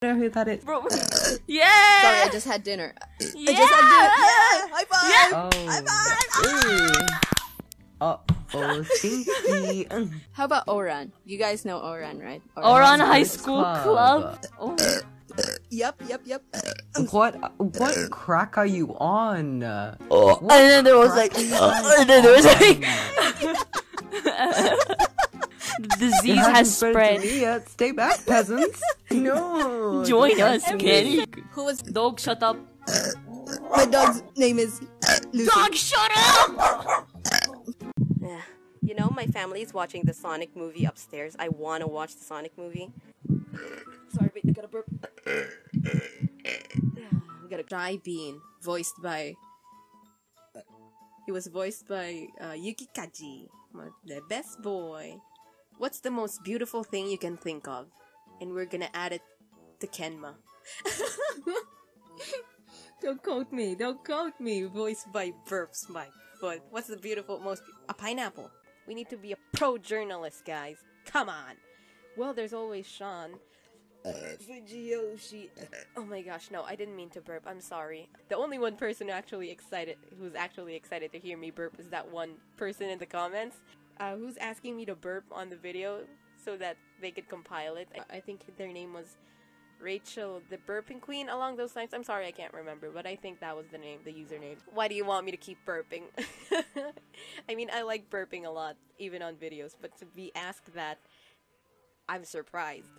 know who that is. Bro. Yeah! Sorry, I just had dinner. Yeah! I just had dinner. Yeah! High five! Oh. High five! Oh, stinky. How about Oran? You guys know Oran, right? Oran High School Club. Oh. Yep. What crack are you on? And then there was like, the disease has spread. Stay back, peasants. No. Join us, Kenny. Who was... Dog, shut up. My dog's name is... Lucy. Dog, shut up! Yeah. You know, my family is watching the Sonic movie upstairs. I want to watch the Sonic movie. Sorry, wait, I gotta burp. We got a Dry Bean, voiced by... he was voiced by Yuki Kaji, the best boy. What's the most beautiful thing you can think of? And we're gonna add it to Kenma. Don't quote me, voiced by Burps, my foot. What's the beautiful, a pineapple. We need to be a pro-journalist, guys. Come on. Well, there's always Sean. Fujioshi. Oh my gosh, no, I didn't mean to burp. I'm sorry. The only one person who's actually excited to hear me burp is that one person in the comments who's asking me to burp on the video so that they could compile it. I think their name was Rachel, the Burping Queen, along those lines. I'm sorry, I can't remember, but I think that was the name, the username. Why do you want me to keep burping? I mean, I like burping a lot, even on videos, but to be asked that, I'm surprised.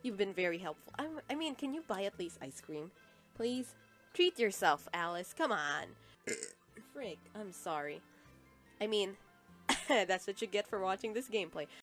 You've been very helpful. I mean, can you buy at least ice cream? Please? Treat yourself, Alice. Come on. Frick, I'm sorry. I mean, that's what you get for watching this gameplay.